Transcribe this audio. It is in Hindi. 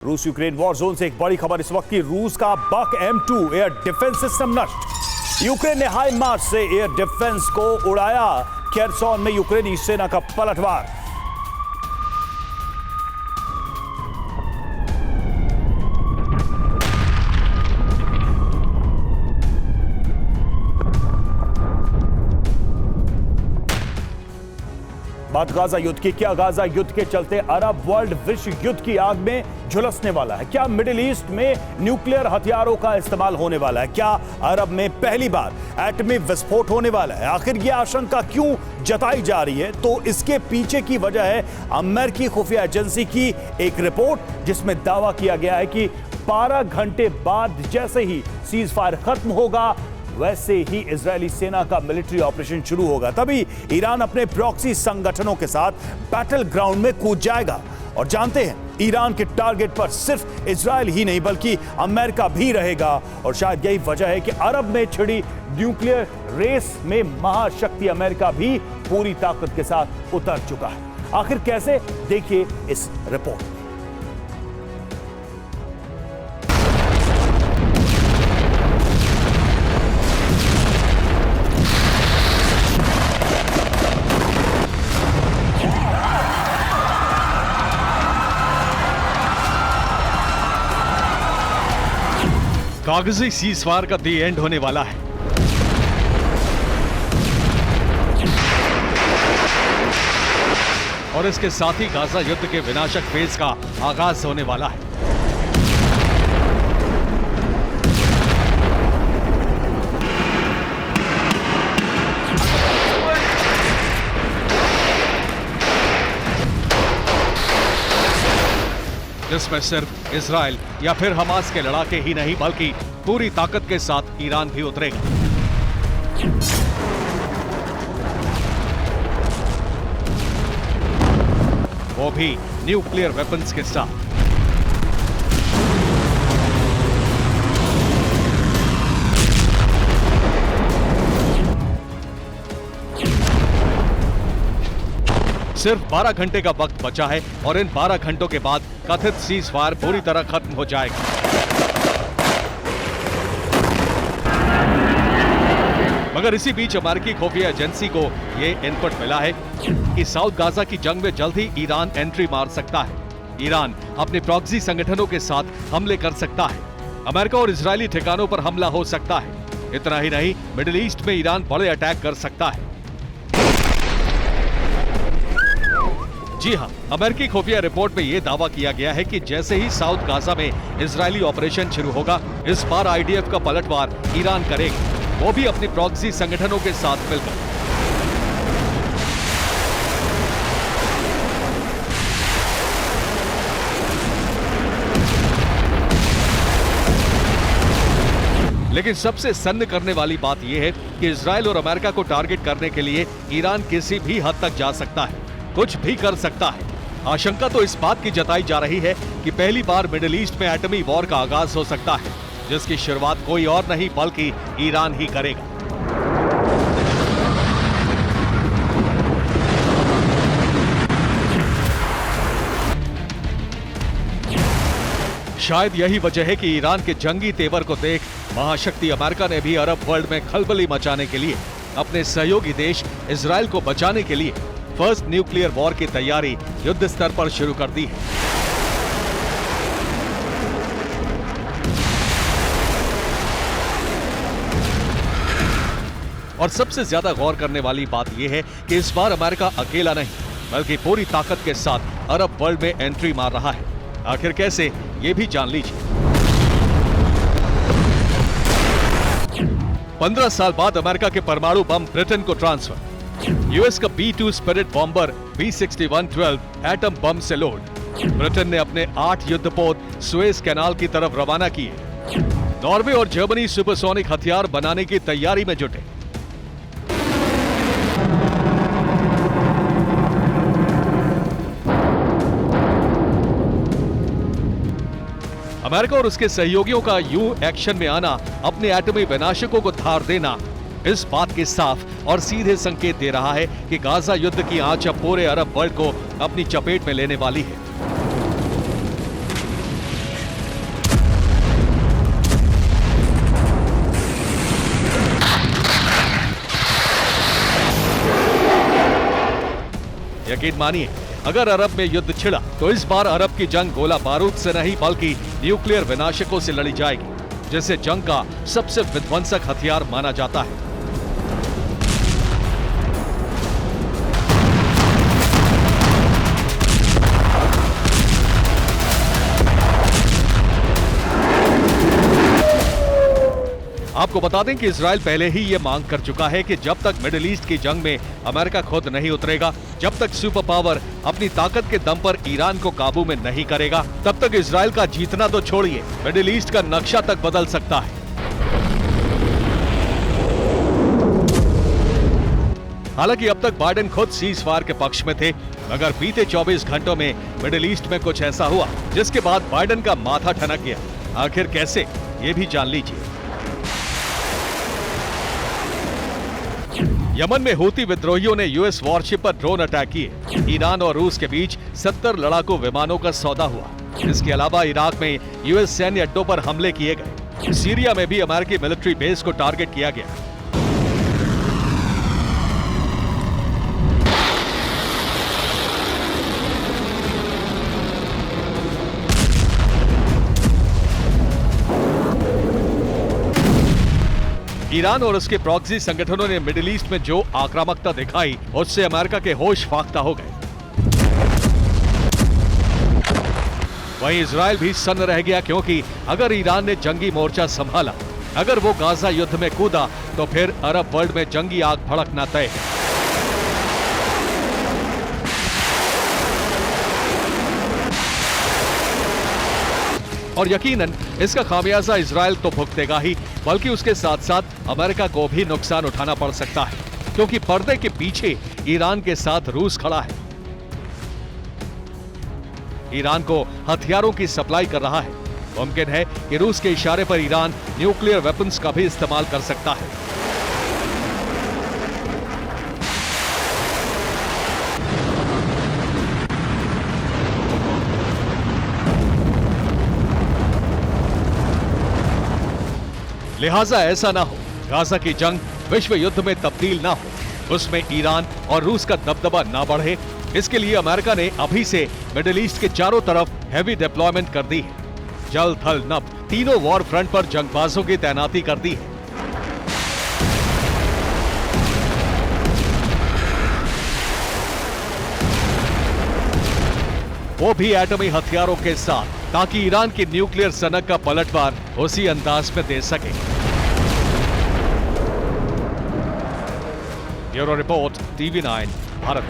रूस यूक्रेन वॉर जोन से एक बड़ी खबर इस वक्त की। रूस का बक M2 एयर डिफेंस सिस्टम नष्ट। यूक्रेन ने हाई मार्च से एयर डिफेंस को उड़ाया। केरसोन में यूक्रेनी सेना का पलटवार। बात गाजा युद्ध की। क्या गाजा युद्ध के चलते अरब वर्ल्ड विश्व युद्ध की आग में झुलसने वाला है? क्या मिडिल ईस्ट में न्यूक्लियर हथियारों का इस्तेमाल होने वाला है? क्या अरब में पहली बार एटमी विस्फोट होने वाला है? आखिर यह आशंका क्यों जताई जा रही है? तो इसके पीछे की वजह है अमेरिकी खुफिया एजेंसी की एक रिपोर्ट, जिसमें दावा किया गया है कि 12 घंटे बाद जैसे ही सीज फायर खत्म होगा, वैसे ही इजरायली सेना का मिलिट्री ऑपरेशन शुरू होगा। तभी ईरान अपने प्रॉक्सी संगठनों के साथ बैटल ग्राउंड में कूद जाएगा। और जानते हैं, ईरान के टारगेट पर सिर्फ इजरायल ही नहीं बल्कि अमेरिका भी रहेगा। और शायद यही वजह है कि अरब में छिड़ी न्यूक्लियर रेस में महाशक्ति अमेरिका भी पूरी ताकत के साथ उतर चुका है। आखिर कैसे? देखिए इस रिपोर्ट। कागजी सीजफायर का दी एंड होने वाला है। और इसके साथ ही गाजा युद्ध के विनाशक फेज का आगाज होने वाला है। जिसमें सिर्फ इजराइल या फिर हमास के लड़ाके ही नहीं बल्कि पूरी ताकत के साथ ईरान भी उतरेगा। वो भी न्यूक्लियर वेपन्स के साथ। सिर्फ 12 घंटे का वक्त बचा है और इन 12 घंटों के बाद कथित सीज फायर पूरी तरह खत्म हो जाएगा। मगर इसी बीच अमेरिकी खुफिया एजेंसी को यह इनपुट मिला है कि साउथ गाजा की जंग में जल्द ही ईरान एंट्री मार सकता है। ईरान अपने प्रॉक्सी संगठनों के साथ हमले कर सकता है। अमेरिका और इजरायली ठिकानों पर हमला हो सकता है। इतना ही नहीं, मिडिल ईस्ट में ईरान बड़े अटैक कर सकता है। जी हां, अमेरिकी खुफिया रिपोर्ट में यह दावा किया गया है कि जैसे ही साउथ गाजा में इजरायली ऑपरेशन शुरू होगा, इस बार आईडीएफ का पलटवार ईरान करेगा, वो भी अपनी प्रॉक्सी संगठनों के साथ मिलकर। लेकिन सबसे सन्न करने वाली बात यह है कि इजरायल और अमेरिका को टारगेट करने के लिए ईरान किसी भी हद तक जा सकता है, कुछ भी कर सकता है। आशंका तो इस बात की जताई जा रही है कि पहली बार मिडिल ईस्ट में एटमी वॉर का आगाज हो सकता है, जिसकी शुरुआत कोई और नहीं बल्कि ईरान ही करेगा। शायद यही वजह है कि ईरान के जंगी तेवर को देख महाशक्ति अमेरिका ने भी अरब वर्ल्ड में खलबली मचाने के लिए, अपने सहयोगी देश इजरायल को बचाने के लिए फर्स्ट न्यूक्लियर वॉर की तैयारी युद्ध स्तर पर शुरू कर दी है। और सबसे ज्यादा गौर करने वाली बात यह है कि इस बार अमेरिका अकेला नहीं बल्कि पूरी ताकत के साथ अरब वर्ल्ड में एंट्री मार रहा है। आखिर कैसे, ये भी जान लीजिए। 15 साल बाद अमेरिका के परमाणु बम ब्रिटेन को ट्रांसफर। यूएस का B-2 spirit bomber B-61-12 atom bomb से लोड। ब्रिटेन ने अपने 8 युद्धपोत सुएज कैनाल की तरफ रवाना किए। नॉर्वे और जर्मनी सुपरसोनिक हथियार बनाने की तैयारी में जुटे। अमेरिका और उसके सहयोगियों का यूं एक्शन में आना, अपने एटमी विनाशकों को धार देना, इस बात के साफ और सीधे संकेत दे रहा है कि गाजा युद्ध की आंच अब पूरे अरब वर्ल्ड को अपनी चपेट में लेने वाली है। यकीन मानिए, अगर अरब में युद्ध छिड़ा तो इस बार अरब की जंग गोला बारूद से नहीं बल्कि न्यूक्लियर विनाशकों से लड़ी जाएगी, जिसे जंग का सबसे विध्वंसक हथियार माना जाता है। आपको बता दें कि इजराइल पहले ही ये मांग कर चुका है कि जब तक मिडिल ईस्ट की जंग में अमेरिका खुद नहीं उतरेगा, जब तक सुपर पावर अपनी ताकत के दम पर ईरान को काबू में नहीं करेगा, तब तक इजराइल का जीतना तो छोड़िए, मिडिल ईस्ट का नक्शा तक बदल सकता है। हालांकि अब तक बाइडेन खुद सीज फायर के पक्ष में थे, मगर बीते 24 घंटों में मिडिल ईस्ट में कुछ ऐसा हुआ जिसके बाद बाइडेन का माथा ठनक गया। आखिर कैसे, ये भी जान लीजिए। यमन में हूती विद्रोहियों ने यूएस वॉरशिप पर ड्रोन अटैक किए। ईरान और रूस के बीच 70 लड़ाकू विमानों का सौदा हुआ। इसके अलावा इराक में यूएस सैन्य अड्डों पर हमले किए गए। सीरिया में भी अमेरिकी मिलिट्री बेस को टारगेट किया गया। ईरान और उसके प्रॉक्सी संगठनों ने मिडिल ईस्ट में जो आक्रामकता दिखाई, उससे अमेरिका के होश फाख्ता हो गए। वहीं इजराइल भी सन्न रह गया, क्योंकि अगर ईरान ने जंगी मोर्चा संभाला, अगर वो गाजा युद्ध में कूदा, तो फिर अरब वर्ल्ड में जंगी आग भड़कना तय है। और यकीनन इसका खामियाजा इजराइल तो भुगतेगा ही, बल्कि उसके साथ साथ अमेरिका को भी नुकसान उठाना पड़ सकता है, क्योंकि पर्दे के पीछे ईरान के साथ रूस खड़ा है। ईरान को हथियारों की सप्लाई कर रहा है। मुमकिन है कि रूस के इशारे पर ईरान न्यूक्लियर वेपन्स का भी इस्तेमाल कर सकता है। लिहाजा ऐसा ना हो, गाजा की जंग विश्व युद्ध में तब्दील ना हो, उसमें ईरान और रूस का दबदबा ना बढ़े, इसके लिए अमेरिका ने अभी से मिडिल ईस्ट के चारों तरफ हैवी डिप्लॉयमेंट कर दी है। जल थल नभ तीनों वॉर फ्रंट पर जंगबाजों की तैनाती कर दी है। वो भी एटमी हथियारों के साथ, ताकि ईरान की न्यूक्लियर सनक का पलटवार उसी अंदाज में दे सके। Bureau report, TV9 Bharat.